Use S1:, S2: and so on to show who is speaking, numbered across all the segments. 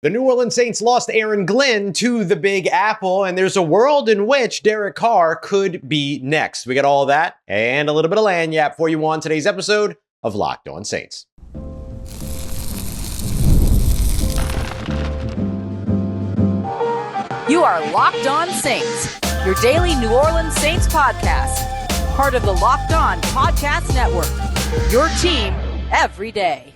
S1: The New Orleans Saints lost Aaron Glenn to the Big Apple, and there's a world in which Derek Carr could be next. We got all that and a little bit of lagniappe for you on today's episode of Locked On Saints.
S2: You are Locked On Saints, your daily New Orleans Saints podcast, part of the Locked On Podcast Network, your team every day.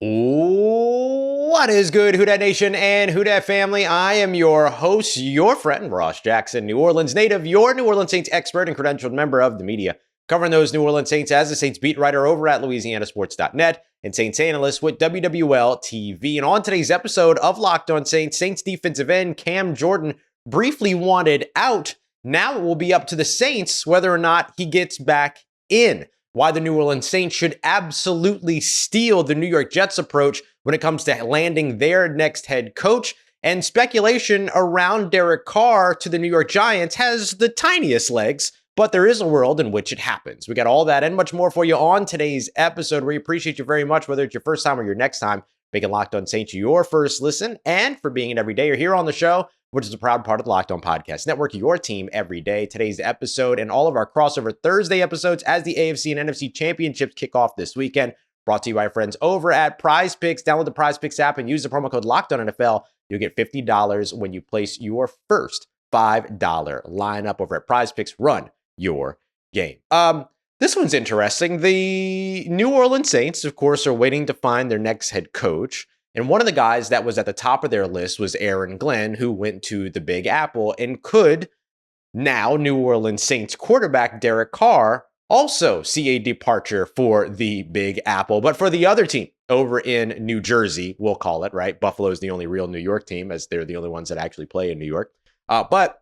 S1: What is good, Who Dat Nation and Who Dat family? I am your host, your friend, Ross Jackson, New Orleans native, your New Orleans Saints expert and credentialed member of the media, covering those New Orleans Saints as the Saints beat writer over at LouisianaSports.net and Saints analyst with WWL TV. And on today's episode of Locked On Saints, Saints defensive end Cam Jordan briefly wanted out. Now it will be up to the Saints whether or not he gets back in. Why the New Orleans Saints should absolutely steal the New York Jets approach when it comes to landing their next head coach. And speculation around Derek Carr to the New York Giants has the tiniest legs, but there is a world in which it happens. We got all that and much more for you on today's episode. We appreciate you very much, whether it's your first time or your next time, making Locked On Saints your first listen, and for being an everydayer here on the show, which is a proud part of the Locked On Podcast Network, your team every day. Today's episode and all of our crossover Thursday episodes as the AFC and NFC championships kick off this weekend. Brought to you by our friends over at Prize Picks. Download the Prize Picks app and use the promo code LOCKEDONNFL. You'll get $50 when you place your first $5 lineup over at Prize Picks. Run your game. This one's interesting. The New Orleans Saints, of course, are waiting to find their next head coach. And one of the guys that was at the top of their list was Aaron Glenn, who went to the Big Apple, and could now New Orleans Saints quarterback Derek Carr also see a departure for the Big Apple, but for the other team over in New Jersey, we'll call it, right? Buffalo is the only real New York team, as they're the only ones that actually play in New York. But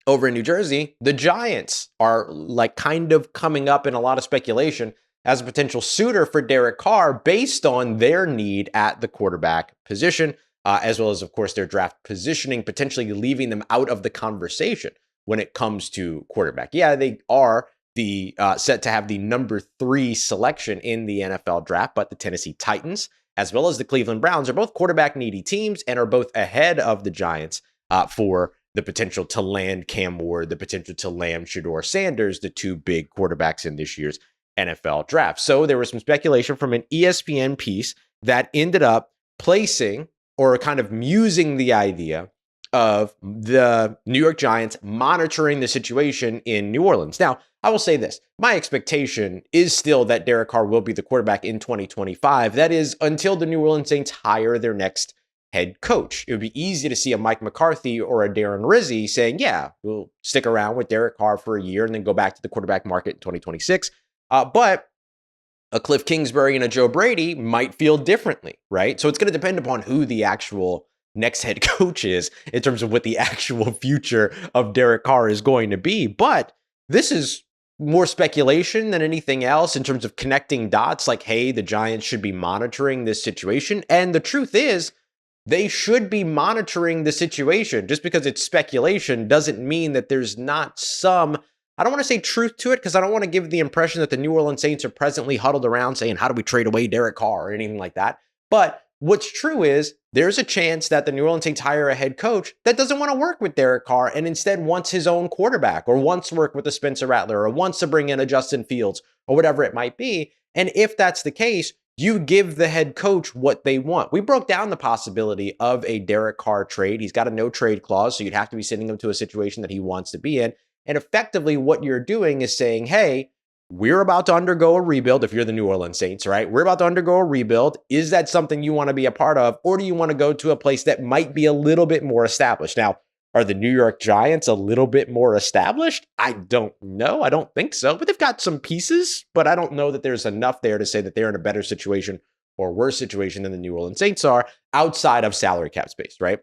S1: over in New Jersey, the Giants are like kind of coming up in a lot of speculation as a potential suitor for Derek Carr based on their need at the quarterback position, as well as, of course, their draft positioning, potentially leaving them out of the conversation when it comes to quarterback. Yeah, they are the set to have the number 3 selection in the NFL draft, but the Tennessee Titans, as well as the Cleveland Browns, are both quarterback needy teams and are both ahead of the Giants for the potential to land Cam Ward, the potential to land Shedeur Sanders, the 2 big quarterbacks in this year's NFL draft. So there was some speculation from an ESPN piece that ended up placing or kind of musing the idea of the New York Giants monitoring the situation in New Orleans. Now, I will say this. My expectation is still that Derek Carr will be the quarterback in 2025. That is until the New Orleans Saints hire their next head coach. It would be easy to see a Mike McCarthy or a Darren Rizzi saying, yeah, we'll stick around with Derek Carr for a year and then go back to the quarterback market in 2026. But a Kliff Kingsbury and a Joe Brady might feel differently, right? So it's going to depend upon who the actual next head coach is in terms of what the actual future of Derek Carr is going to be. But this is more speculation than anything else in terms of connecting dots like, hey, the Giants should be monitoring this situation. And the truth is, they should be monitoring the situation. Just because it's speculation doesn't mean that there's not some, I don't want to say truth to it, because I don't want to give the impression that the New Orleans Saints are presently huddled around saying, how do we trade away Derek Carr or anything like that? But what's true is there's a chance that the New Orleans Saints hire a head coach that doesn't want to work with Derek Carr and instead wants his own quarterback or wants to work with a Spencer Rattler or wants to bring in a Justin Fields or whatever it might be. And if that's the case, you give the head coach what they want. We broke down the possibility of a Derek Carr trade. He's got a no trade clause, so you'd have to be sending him to a situation that he wants to be in. And effectively what you're doing is saying, hey, we're about to undergo a rebuild. If you're the New Orleans Saints, right? We're about to undergo a rebuild. Is that something you want to be a part of? Or do you want to go to a place that might be a little bit more established? Now, are the New York Giants a little bit more established? I don't know. I don't think so. But they've got some pieces, but I don't know that there's enough there to say that they're in a better situation or worse situation than the New Orleans Saints are outside of salary cap space, right?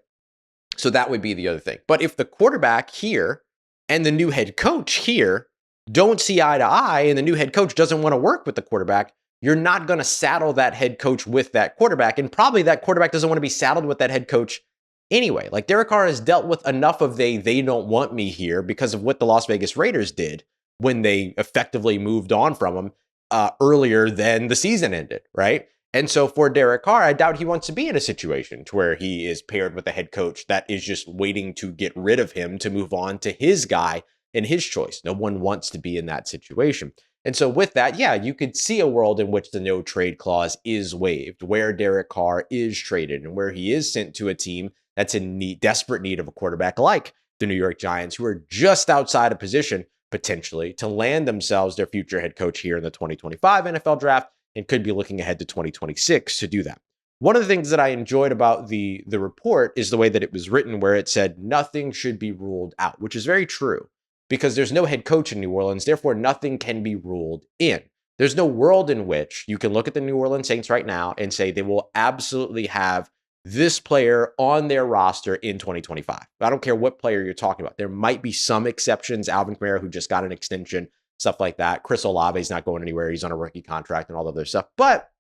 S1: So that would be the other thing. But if the quarterback here and the new head coach here don't see eye to eye and the new head coach doesn't want to work with the quarterback, you're not going to saddle that head coach with that quarterback. And probably that quarterback doesn't want to be saddled with that head coach anyway. Like Derek Carr has dealt with enough of they don't want me here because of what the Las Vegas Raiders did when they effectively moved on from him earlier than the season ended, right? And so for Derek Carr, I doubt he wants to be in a situation to where he is paired with a head coach that is just waiting to get rid of him to move on to his guy and his choice. No one wants to be in that situation. And so with that, yeah, you could see a world in which the no trade clause is waived, where Derek Carr is traded and where he is sent to a team that's in desperate need of a quarterback like the New York Giants, who are just outside of position potentially to land themselves their future head coach here in the 2025 NFL draft, and could be looking ahead to 2026 to do that. One of the things that I enjoyed about the report is the way that it was written, where it said nothing should be ruled out, which is very true because there's no head coach in New Orleans. Therefore, nothing can be ruled in. There's no world in which you can look at the New Orleans Saints right now and say they will absolutely have this player on their roster in 2025. I don't care what player you're talking about. There might be some exceptions. Alvin Kamara, who just got an extension, stuff like that. Chris Olave is not going anywhere. He's on a rookie contract and all the other stuff. But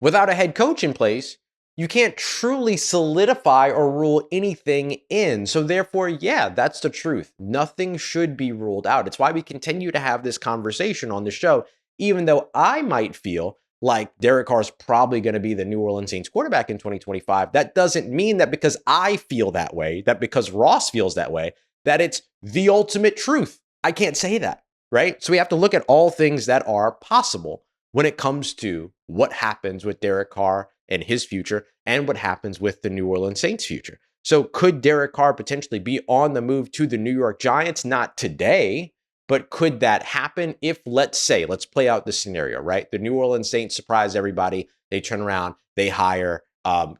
S1: without a head coach in place, you can't truly solidify or rule anything in. So therefore, yeah, that's the truth. Nothing should be ruled out. It's why we continue to have this conversation on the show, even though I might feel like Derek Carr is probably going to be the New Orleans Saints quarterback in 2025. That doesn't mean that because I feel that way, that because Ross feels that way, that it's the ultimate truth. I can't say that, right? So we have to look at all things that are possible when it comes to what happens with Derek Carr and his future and what happens with the New Orleans Saints future. So could Derek Carr potentially be on the move to the New York Giants? Not today, but could that happen if, let's play out this scenario, right? The New Orleans Saints surprise everybody. They turn around, they hire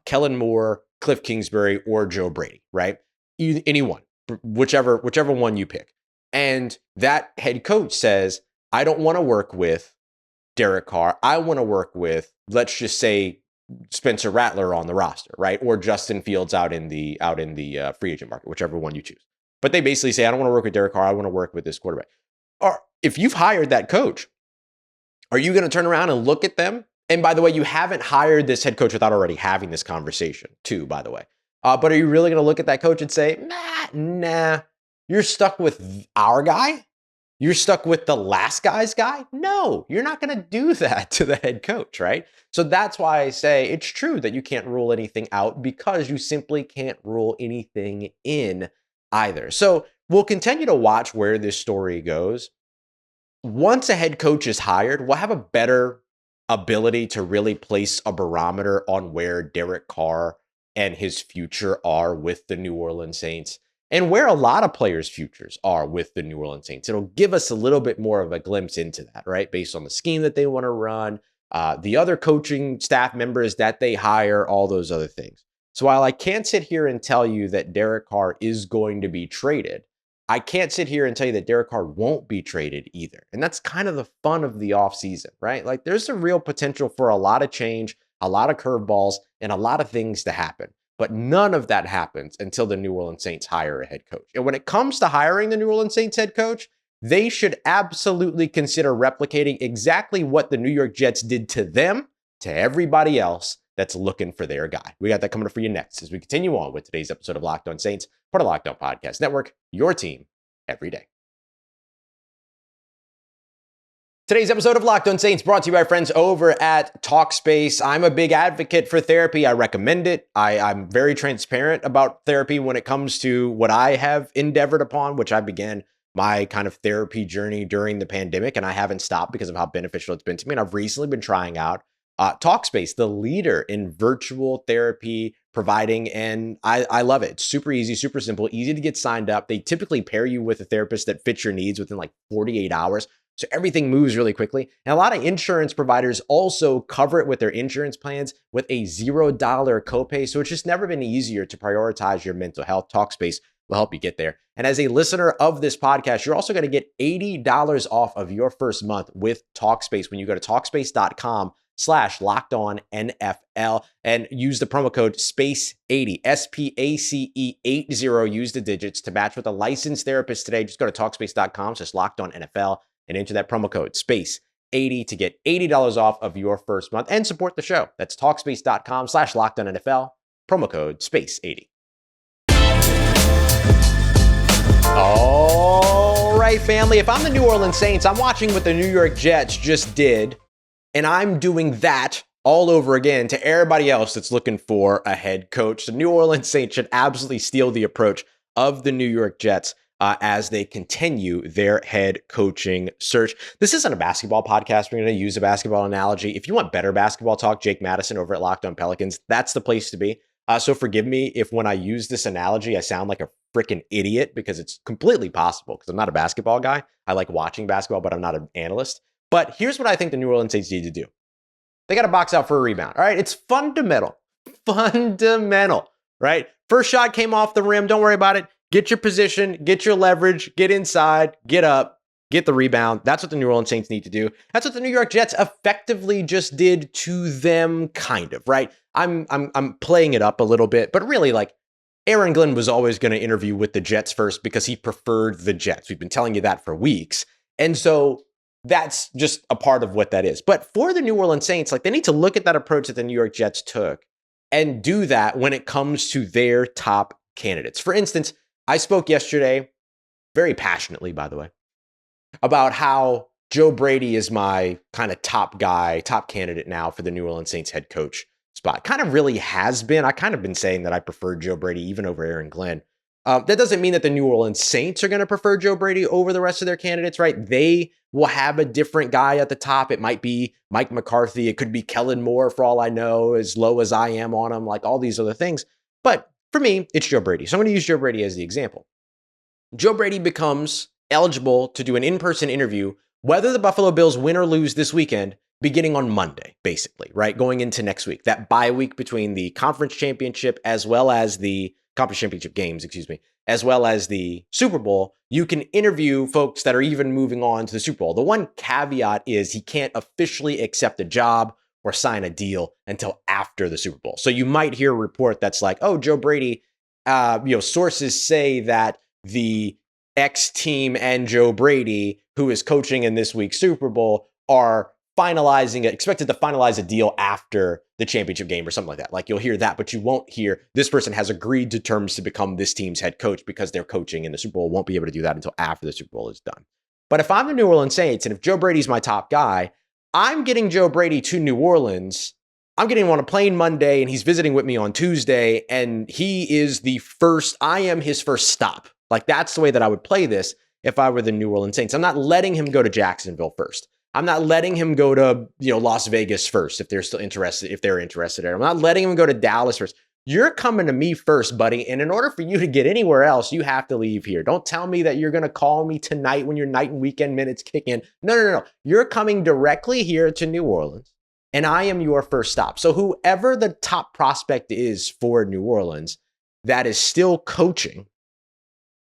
S1: Kellen Moore, Kliff Kingsbury, or Joe Brady, right? Anyone, whichever one you pick. And that head coach says, I don't want to work with Derek Carr. I want to work with, let's just say, Spencer Rattler on the roster, right? Or Justin Fields out in the free agent market, whichever one you choose. But they basically say, I don't want to work with Derek Carr. I want to work with this quarterback. Or if you've hired that coach, are you going to turn around and look at them? And by the way, you haven't hired this head coach without already having this conversation too, by the way. But are you really going to look at that coach and say, nah, you're stuck with our guy? You're stuck with the last guy's guy? No, you're not going to do that to the head coach, right? So that's why I say it's true that you can't rule anything out, because you simply can't rule anything in either. So we'll continue to watch where this story goes. Once a head coach is hired, we'll have a better ability to really place a barometer on where Derek Carr and his future are with the New Orleans Saints, and where a lot of players' futures are with the New Orleans Saints. It'll give us a little bit more of a glimpse into that, right? Based on the scheme that they want to run, the other coaching staff members that they hire, all those other things. So while I can't sit here and tell you that Derek Carr is going to be traded, I can't sit here and tell you that Derek Carr won't be traded either. And that's kind of the fun of the offseason, right? Like, there's a real potential for a lot of change, a lot of curveballs, and a lot of things to happen. But none of that happens until the New Orleans Saints hire a head coach. And when it comes to hiring the New Orleans Saints head coach, they should absolutely consider replicating exactly what the New York Jets did to them, to everybody else that's looking for their guy. We got that coming up for you next as we continue on with today's episode of Locked On Saints, part of Locked On Podcast Network, your team every day. Today's episode of Locked On Saints brought to you by friends over at Talkspace. I'm a big advocate for therapy. I recommend it. I'm very transparent about therapy when it comes to what I have endeavored upon, which I began my kind of therapy journey during the pandemic, and I haven't stopped because of how beneficial it's been to me. And I've recently been trying out Talkspace, the leader in virtual therapy providing, and I love it. It's super easy, super simple, easy to get signed up. They typically pair you with a therapist that fits your needs within like 48 hours. So everything moves really quickly. And a lot of insurance providers also cover it with their insurance plans with a $0 copay. So it's just never been easier to prioritize your mental health. Talkspace will help you get there. And as a listener of this podcast, you're also going to get $80 off of your first month with Talkspace when you go to Talkspace.com/LockedOnNFL and use the promo code SPACE80, SPACE80. Use the digits to match with a licensed therapist today. Just go to Talkspace.com/LockedOnNFL and enter that promo code SPACE80 to get $80 off of your first month and support the show. That's Talkspace.com/LockedOnNFL, promo code SPACE80. All right, family. If I'm the New Orleans Saints, I'm watching what the New York Jets just did And I'm doing that all over again to everybody else that's looking for a head coach. The New Orleans Saints should absolutely steal the approach of the New York Jets as they continue their head coaching search. This isn't a basketball podcast. We're going to use a basketball analogy. If you want better basketball talk, Jake Madison over at Locked On Pelicans, that's the place to be. So forgive me if when I use this analogy, I sound like a freaking idiot, because it's completely possible, because I'm not a basketball guy. I like watching basketball, but I'm not an analyst. But here's what I think the New Orleans Saints need to do. They got to box out for a rebound. All right. It's fundamental, right? First shot came off the rim. Don't worry about it. Get your position, get your leverage, get inside, get up, get the rebound. That's what the New Orleans Saints need to do. That's what the New York Jets effectively just did to them, kind of, right? I'm playing it up a little bit, but really, like, Aaron Glenn was always going to interview with the Jets first because he preferred the Jets. We've been telling you that for weeks. And so that's just a part of what that is. But for the New Orleans Saints, like, they need to look at that approach that the New York Jets took and do that when it comes to their top candidates. For instance, I spoke yesterday, very passionately, by the way, about how Joe Brady is my kind of top guy, top candidate now for the New Orleans Saints head coach spot. Kind of really has been. I kind of been saying that I prefer Joe Brady even over Aaron Glenn. That doesn't mean that the New Orleans Saints are going to prefer Joe Brady over the rest of their candidates, right? They will have a different guy at the top. It might be Mike McCarthy. It could be Kellen Moore, for all I know, as low as I am on him, like all these other things. But for me, it's Joe Brady. So I'm going to use Joe Brady as the example. Joe Brady becomes eligible to do an in-person interview, whether the Buffalo Bills win or lose this weekend, beginning on Monday, basically, right? Going into next week, that bye week between the conference championship as well as the conference championship games, as well as the Super Bowl. You can interview folks that are even moving on to the Super Bowl. The one caveat is he can't officially accept a job or sign a deal until after the Super Bowl. So you might hear a report that's like, oh, Joe Brady, sources say that the X team and Joe Brady, who is coaching in this week's Super Bowl, are expected to finalize a deal after the championship game or something like that. Like, you'll hear that, but you won't hear this person has agreed to terms to become this team's head coach, because they're coaching in the Super Bowl. Won't be able to do that until after the Super Bowl is done. But if I'm the New Orleans Saints, and if Joe Brady's my top guy, I'm getting Joe Brady to New Orleans. I'm getting him on a plane Monday, and he's visiting with me on Tuesday, and I am his first stop. Like, that's the way that I would play this if I were the New Orleans Saints. I'm not letting him go to Jacksonville first. I'm not letting him go to, Las Vegas first if they're interested. I'm not letting him go to Dallas first. You're coming to me first, buddy. And in order for you to get anywhere else, you have to leave here. Don't tell me that you're going to call me tonight when your night and weekend minutes kick in. No. You're coming directly here to New Orleans, and I am your first stop. So whoever the top prospect is for New Orleans that is still coaching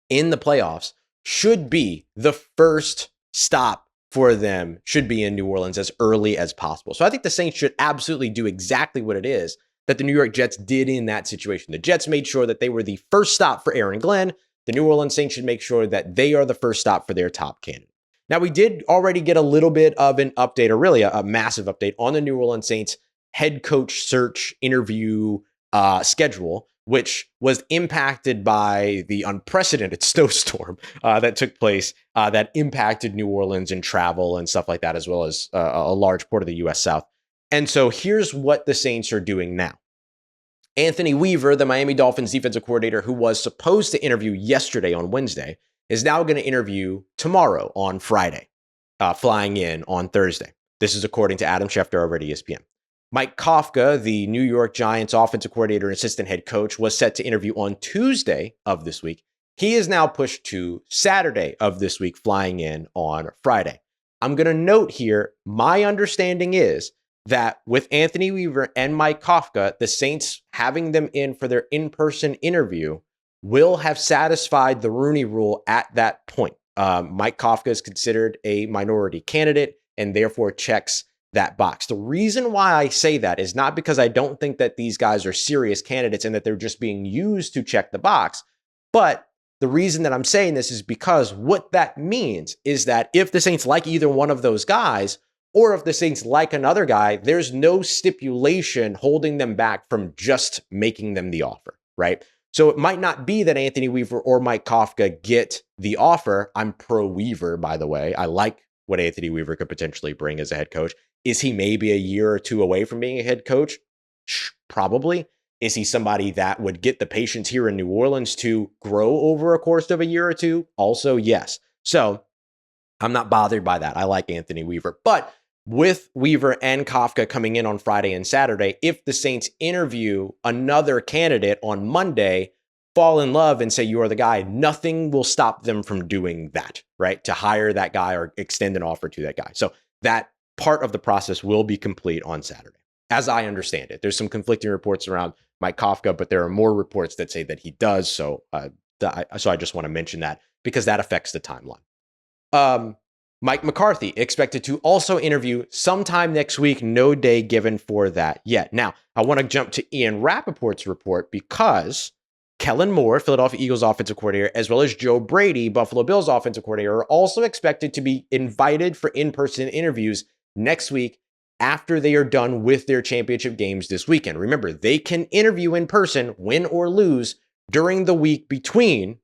S1: in the playoffs should be the first stop for them, should be in New Orleans as early as possible. So I think the Saints should absolutely do exactly what it is that the New York Jets did in that situation. The Jets made sure that they were the first stop for Aaron Glenn. The New Orleans Saints should make sure that they are the first stop for their top candidate. Now, we did already get a little bit of an update, or really a massive update, on the New Orleans Saints head coach search interview schedule, which was impacted by the unprecedented snowstorm that took place that impacted New Orleans and travel and stuff like that, as well as a large part of the U.S. South. And so here's what the Saints are doing now. Anthony Weaver, the Miami Dolphins defensive coordinator, who was supposed to interview yesterday on Wednesday, is now going to interview tomorrow on Friday, flying in on Thursday. This is according to Adam Schefter over at ESPN. Mike Kafka, the New York Giants offensive coordinator and assistant head coach, was set to interview on Tuesday of this week. He is now pushed to Saturday of this week, flying in on Friday. I'm going to note here, my understanding is that with Anthony Weaver and Mike Kafka, the Saints having them in for their in-person interview will have satisfied the Rooney Rule at that point. Mike Kafka is considered a minority candidate and therefore checks that box. The reason why I say that is not because I don't think that these guys are serious candidates and that they're just being used to check the box, but the reason that I'm saying this is because what that means is that if the Saints like either one of those guys, or if the Saints like another guy, there's no stipulation holding them back from just making them the offer, right? So it might not be that Anthony Weaver or Mike Kafka get the offer. I'm pro Weaver, by the way. I like what Anthony Weaver could potentially bring as a head coach. Is he maybe a year or two away from being a head coach? Probably. Is he somebody that would get the patience here in New Orleans to grow over a course of a year or two? Also, yes. So I'm not bothered by that. I like Anthony Weaver. But with Weaver and Kafka coming in on Friday and Saturday, if the Saints interview another candidate on Monday, fall in love and say you are the guy, nothing will stop them from doing that, right? To hire that guy or extend an offer to that guy. So that part of the process will be complete on Saturday, as I understand it. There's some conflicting reports around Mike Kafka, but there are more reports that say that he does. So I just want to mention that because that affects the timeline. Mike McCarthy expected to also interview sometime next week. No day given for that yet. Now, I want to jump to Ian Rappaport's report because Kellen Moore, Philadelphia Eagles offensive coordinator, as well as Joe Brady, Buffalo Bills offensive coordinator, are also expected to be invited for in-person interviews next week after they are done with their championship games this weekend. Remember, they can interview in person, win or lose, during the week between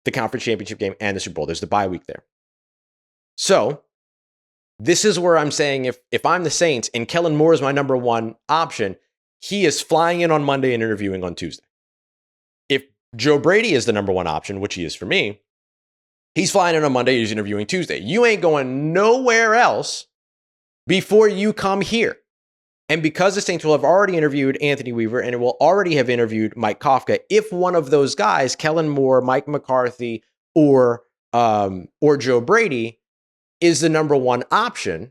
S1: the conference championship game and the Super Bowl. There's the bye week there. So this is where I'm saying if I'm the Saints and Kellen Moore is my number one option, he is flying in on Monday and interviewing on Tuesday. If Joe Brady is the number one option, which he is for me, he's flying in on Monday, he's interviewing Tuesday. You ain't going nowhere else before you come here. And because the Saints will have already interviewed Anthony Weaver and it will already have interviewed Mike Kafka, if one of those guys, Kellen Moore, Mike McCarthy, or Joe Brady, is the number one option,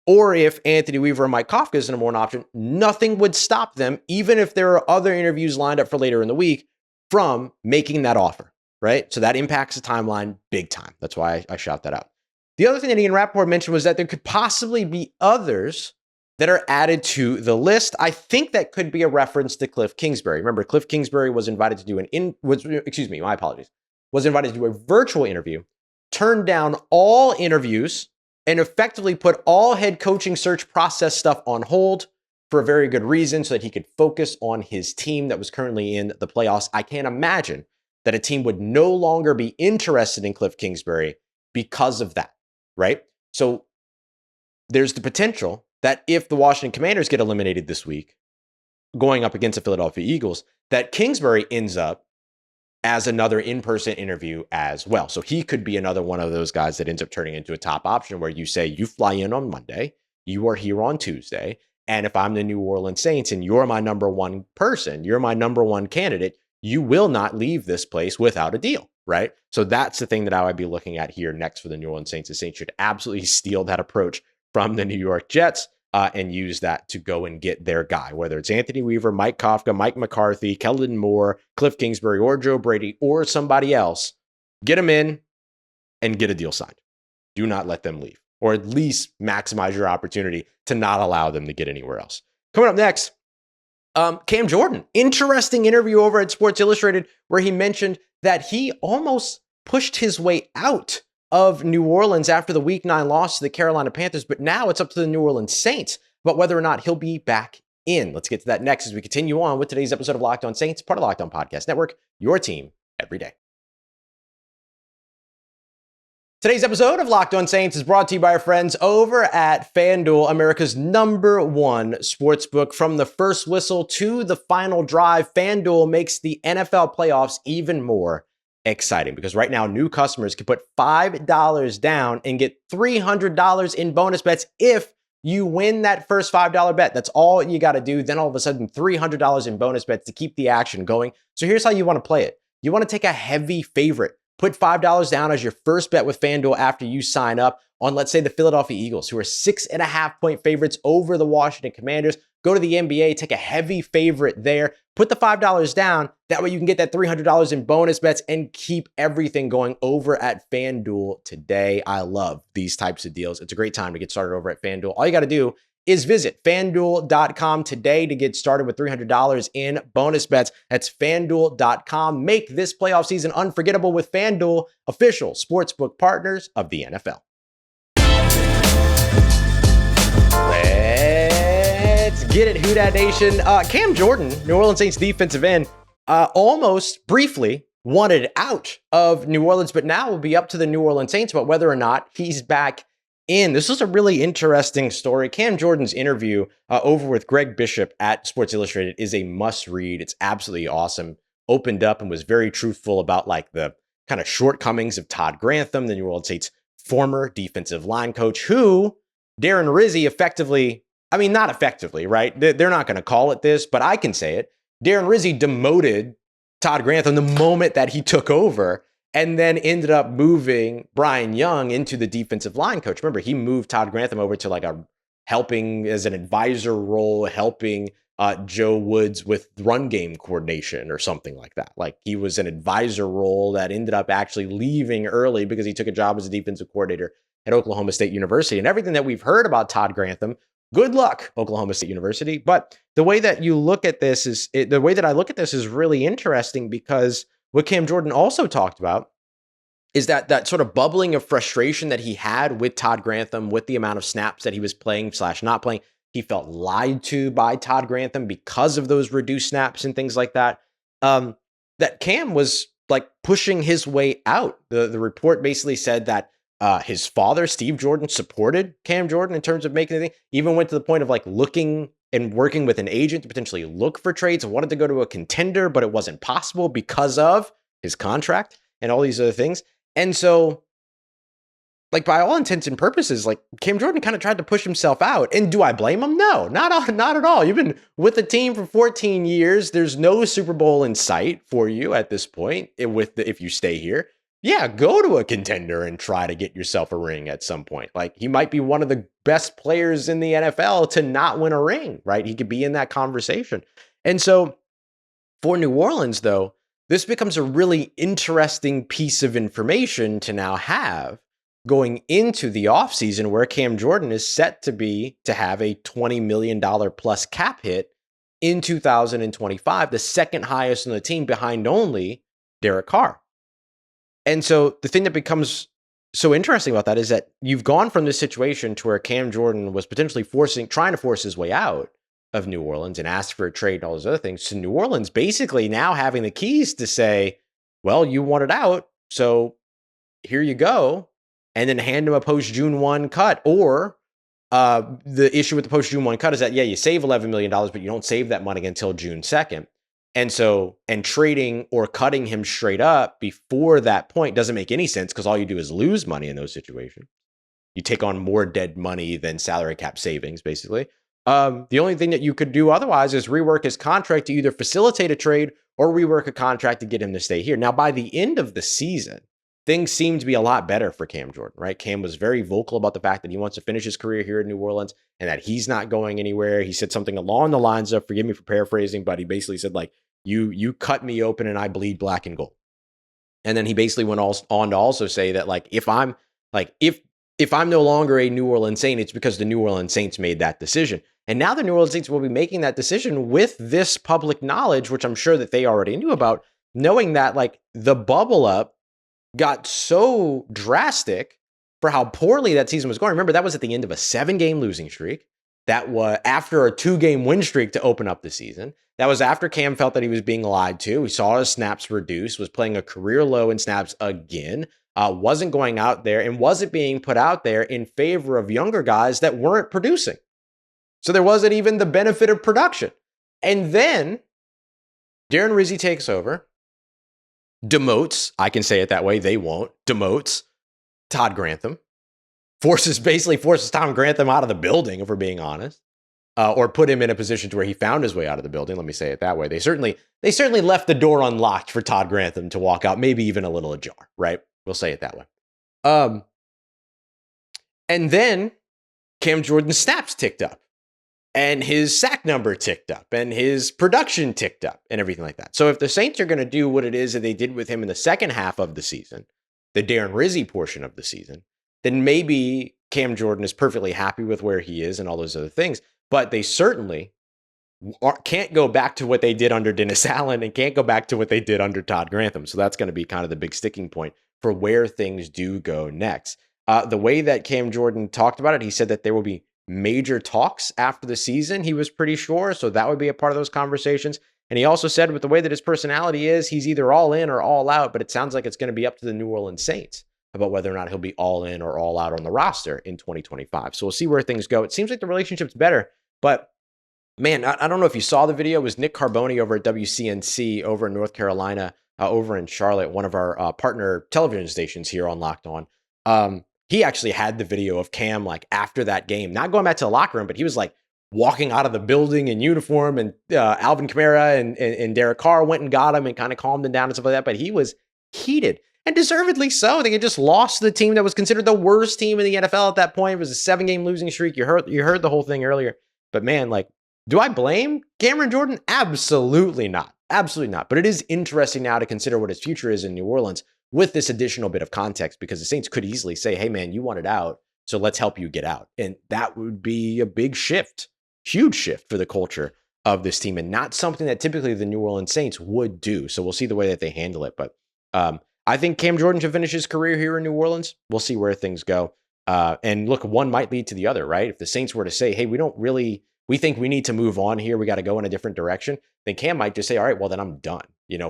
S1: or if Anthony Weaver and Mike Kafka is the number one option, nothing would stop them, even if there are other interviews lined up for later in the week, from making that offer, right? So that impacts the timeline big time. That's why I shout that out. The other thing that Ian Rapoport mentioned was that there could possibly be others that are added to the list. I think that could be a reference to Kliff Kingsbury. Remember, Kliff Kingsbury was invited to do was invited to do a virtual interview, turned down all interviews, and effectively put all head coaching search process stuff on hold for a very good reason so that he could focus on his team that was currently in the playoffs. I can't imagine that a team would no longer be interested in Kliff Kingsbury because of that, right? So there's the potential that if the Washington Commanders get eliminated this week, going up against the Philadelphia Eagles, that Kingsbury ends up as another in-person interview as well. So he could be another one of those guys that ends up turning into a top option where you say you fly in on Monday, you are here on Tuesday, and if I'm the New Orleans Saints and you're my number one person, you're my number one candidate, you will not leave this place without a deal, right? So that's the thing that I would be looking at here next for the New Orleans Saints. The Saints should absolutely steal that approach from the New York Jets and use that to go and get their guy, whether it's Anthony Weaver, Mike Kafka, Mike McCarthy, Kellen Moore, Kliff Kingsbury, or Joe Brady, or somebody else. Get them in and get a deal signed. Do not let them leave, or at least maximize your opportunity to not allow them to get anywhere else. Coming up next, Cam Jordan. Interesting interview over at Sports Illustrated where he mentioned that he almost pushed his way out of New Orleans after the Week 9 loss to the Carolina Panthers, but now it's up to the New Orleans Saints about whether or not he'll be back in. Let's get to that next as we continue on with today's episode of Locked On Saints, part of Locked On Podcast Network, your team every day. Today's episode of Locked On Saints is brought to you by our friends over at FanDuel, America's #1 sportsbook. From the first whistle to the final drive, FanDuel makes the NFL playoffs even more exciting because right now new customers can put $5 down and get $300 in bonus bets if you win that first $5 bet. That's all you got to do. Then all of a sudden $300 in bonus bets to keep the action going. So here's how you want to play it. You want to take a heavy favorite. Put $5 down as your first bet with FanDuel after you sign up on, let's say, the Philadelphia Eagles, who are 6.5-point favorites over the Washington Commanders. Go to the NBA, take a heavy favorite there, put the $5 down. That way you can get that $300 in bonus bets and keep everything going over at FanDuel today. I love these types of deals. It's a great time to get started over at FanDuel. All you got to do is visit FanDuel.com today to get started with $300 in bonus bets. That's FanDuel.com. Make this playoff season unforgettable with FanDuel, official sportsbook partners of the NFL. Let's get it, Who Dat Nation. Cam Jordan, New Orleans Saints defensive end, almost briefly wanted out of New Orleans, but now will be up to the New Orleans Saints about whether or not he's back in. This was a really interesting story. Cam Jordan's interview over with Greg Bishop at Sports Illustrated is a must read. It's absolutely awesome. Opened up and was very truthful about like the kind of shortcomings of Todd Grantham, the New Orleans Saints former defensive line coach, who Darren Rizzi effectively, I mean, not effectively, right? They're not going to call it this, but I can say it. Darren Rizzi demoted Todd Grantham the moment that he took over, and then ended up moving Brian Young into the defensive line coach. Remember, he moved Todd Grantham over to like a helping as an advisor role, helping Joe Woods with run game coordination or something like that. Like he was an advisor role that ended up actually leaving early because he took a job as a defensive coordinator at Oklahoma State University. And everything that we've heard about Todd Grantham, good luck, Oklahoma State University. But the way that you look at this the way that I look at this is really interesting, because what Cam Jordan also talked about is that sort of bubbling of frustration that he had with Todd Grantham, with the amount of snaps that he was playing / not playing. He felt lied to by Todd Grantham because of those reduced snaps and things like that. That Cam was like pushing his way out. The report basically said that his father, Steve Jordan, supported Cam Jordan in terms of making the thing, even went to the point of like looking and working with an agent to potentially look for trades, and wanted to go to a contender, but it wasn't possible because of his contract and all these other things. And so, like, by all intents and purposes, like, Cam Jordan kind of tried to push himself out. And do I blame him? No, not at all. You've been with the team for 14 years. There's no Super Bowl in sight for you at this point if you stay here. Yeah, go to a contender and try to get yourself a ring at some point. Like, he might be one of the best players in the NFL to not win a ring, right? He could be in that conversation. And so for New Orleans, though, this becomes a really interesting piece of information to now have going into the offseason, where Cam Jordan is set to have a $20 million plus cap hit in 2025, the second highest on the team behind only Derek Carr. And so the thing that becomes so interesting about that is that you've gone from this situation to where Cam Jordan was potentially trying to force his way out of New Orleans and asked for a trade and all those other things, to New Orleans basically now having the keys to say, well, you wanted out, so here you go, and then hand him a post-June 1 cut. Or the issue with the post-June 1 cut is that, yeah, you save $11 million, but you don't save that money until June 2nd. And trading or cutting him straight up before that point doesn't make any sense, because all you do is lose money in those situations. You take on more dead money than salary cap savings, basically. The only thing that you could do otherwise is rework his contract to either facilitate a trade or rework a contract to get him to stay here. Now, by the end of the season, things seem to be a lot better for Cam Jordan, right? Cam was very vocal about the fact that he wants to finish his career here in New Orleans and that he's not going anywhere. He said something along the lines of, forgive me for paraphrasing, but he basically said, like, you cut me open and I bleed black and gold. And then he basically went on to also say that, like, if I'm no longer a New Orleans Saint, it's because the New Orleans Saints made that decision. And now the New Orleans Saints will be making that decision with this public knowledge, which I'm sure that they already knew about, knowing that, like, the bubble up got so drastic for how poorly that season was going. Remember, that was at the end of a 7-game losing streak. That was after a 2-game win streak to open up the season. That was after Cam felt that he was being lied to. We saw his snaps reduce, was playing a career low in snaps again, wasn't going out there and wasn't being put out there in favor of younger guys that weren't producing. So there wasn't even the benefit of production. And then Darren Rizzi takes over, demotes, I can say it that way, they won't, demotes Todd Grantham, forces Tom Grantham out of the building, if we're being honest, or put him in a position to where he found his way out of the building. Let me say it that way. They certainly left the door unlocked for Todd Grantham to walk out, maybe even a little ajar, right? We'll say it that way. And then Cam Jordan's snaps ticked up, and his sack number ticked up, and his production ticked up, and everything like that. So if the Saints are going to do what it is that they did with him in the second half of the season, the Darren Rizzi portion of the season, then maybe Cam Jordan is perfectly happy with where he is and all those other things. But they certainly can't go back to what they did under Dennis Allen and can't go back to what they did under Todd Grantham. So that's going to be kind of the big sticking point for where things do go next. The way that Cam Jordan talked about it, he said that there will be major talks after the season, he was pretty sure. So that would be a part of those conversations. And he also said, with the way that his personality is, he's either all in or all out, but it sounds like it's going to be up to the New Orleans Saints about whether or not he'll be all in or all out on the roster in 2025. So we'll see where things go. It seems like the relationship's better, but man, I don't know if you saw the video. It was Nick Carboni over at WCNC over in North Carolina, over in Charlotte, one of our partner television stations here on Locked On. He actually had the video of Cam like after that game, not going back to the locker room, but he was like walking out of the building in uniform, and Alvin Kamara and Derek Carr went and got him and kind of calmed him down and stuff like that. But he was heated, and deservedly so. They had just lost to the team that was considered the worst team in the NFL at that point. It was a 7-game losing streak. You heard the whole thing earlier. But man, like, do I blame Cameron Jordan? Absolutely not. Absolutely not. But it is interesting now to consider what his future is in New Orleans with this additional bit of context, because the Saints could easily say, hey, man, you wanted out, so let's help you get out. And that would be a big shift, huge shift for the culture of this team, and not something that typically the New Orleans Saints would do. So we'll see the way that they handle it. But I think Cam Jordan should finish his career here in New Orleans. We'll see where things go. And look, one might lead to the other, right? If the Saints were to say, hey, we think we need to move on here, we got to go in a different direction, then Cam might just say, all right, well, then I'm done,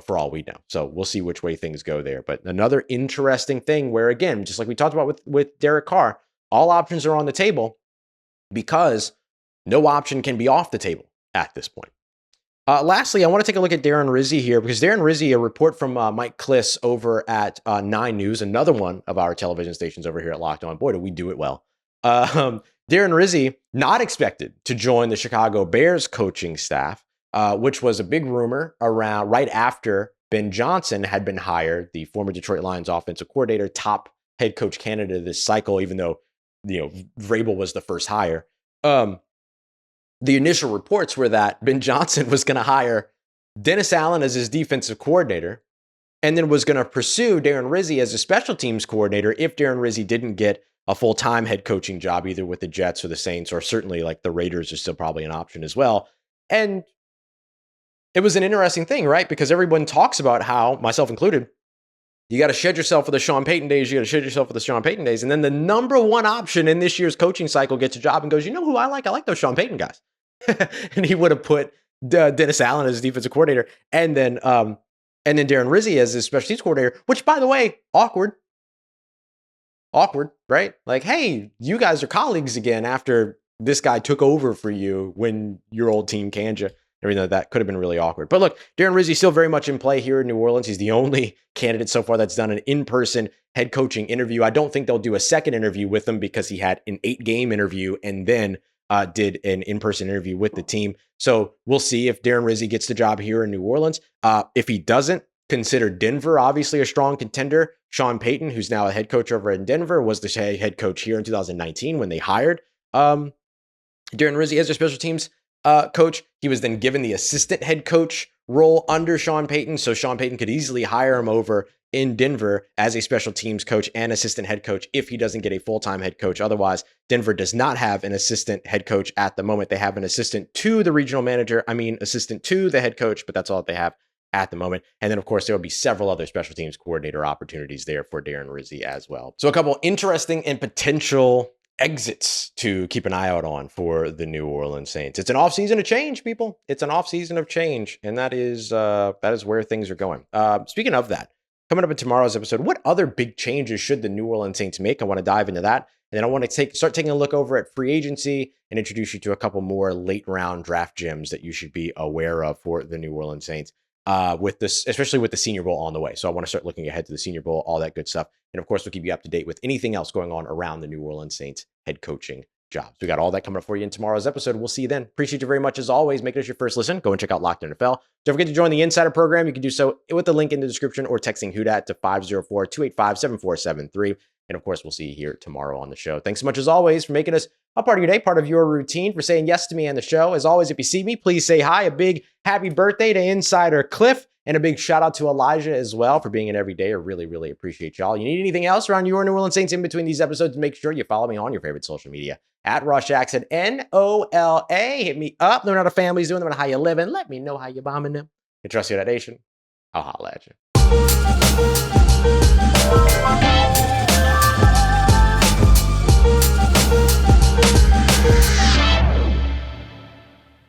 S1: for all we know. So we'll see which way things go there. But another interesting thing where, again, just like we talked about with Derek Carr, all options are on the table because no option can be off the table at this point. Lastly, I want to take a look at Darren Rizzi here, because Darren Rizzi, a report from Mike Kliff over at 9 News, another one of our television stations over here at Locked On. Boy, do we do it well. Darren Rizzi, not expected to join the Chicago Bears coaching staff, which was a big rumor around right after Ben Johnson had been hired, the former Detroit Lions offensive coordinator, top head coach candidate this cycle, even though, Vrabel was the first hire. The initial reports were that Ben Johnson was going to hire Dennis Allen as his defensive coordinator, and then was going to pursue Darren Rizzi as a special teams coordinator if Darren Rizzi didn't get a full-time head coaching job, either with the Jets or the Saints, or certainly like the Raiders are still probably an option as well. And it was an interesting thing, right? Because everyone talks about how, myself included, you got to shed yourself for the Sean Payton days. You got to shed yourself for the Sean Payton days. And then the number one option in this year's coaching cycle gets a job and goes, you know who I like? I like those Sean Payton guys. And he would have put Dennis Allen as his defensive coordinator, and then Darren Rizzi as his special teams coordinator, which, by the way, awkward, right? Like, hey, you guys are colleagues again after this guy took over for you when your old team canned you. Everything like that could have been really awkward. But look, Darren Rizzi still very much in play here in New Orleans. He's the only candidate so far that's done an in-person head coaching interview. I don't think they'll do a second interview with him, because he had an 8-game interview and then did an in-person interview with the team. So we'll see if Darren Rizzi gets the job here in New Orleans. If he doesn't, consider Denver obviously a strong contender. Sean Payton, who's now a head coach over in Denver, was the head coach here in 2019 when they hired Darren Rizzi as their special teams coach. He was then given the assistant head coach role under Sean Payton, so Sean Payton could easily hire him over in Denver as a special teams coach and assistant head coach if he doesn't get a full-time head coach. Otherwise, Denver does not have an assistant head coach at the moment. They have an assistant to the regional manager, assistant to the head coach, but that's all that they have at the moment. And then, of course, there will be several other special teams coordinator opportunities there for Darren Rizzi as well. So a couple interesting and potential exits to keep an eye out on for the New Orleans Saints. It's an offseason of change, people. It's an offseason of change, and that is where things are going. Speaking of that, coming up in tomorrow's episode, what other big changes should the New Orleans Saints make? I want to dive into that. And then I want to start taking a look over at free agency and introduce you to a couple more late round draft gems that you should be aware of for the New Orleans Saints. With this, especially with the Senior Bowl on the way. So I want to start looking ahead to the Senior Bowl, all that good stuff. And of course, we'll keep you up to date with anything else going on around the New Orleans Saints head coaching jobs. We got all that coming up for you in tomorrow's episode. We'll see you then. Appreciate you very much as always. Make it as your first listen. Go and check out Locked On NFL. Don't forget to join the Insider program. You can do so with the link in the description or texting WHODAT to 504-285-7473. And of course, we'll see you here tomorrow on the show. Thanks so much as always for making us a part of your day, part of your routine, for saying yes to me and the show. As always, if you see me, please say hi. A big happy birthday to Insider Kliff. And a big shout out to Elijah as well for being an everyday. I really, really appreciate y'all. You need anything else around your New Orleans Saints in between these episodes, make sure you follow me on your favorite social media at Ross Jackson, NOLA. Hit me up. Learn how the family's doing them and how you living. Let me know how you bombing them. You trust you, that nation. I'll holla at you.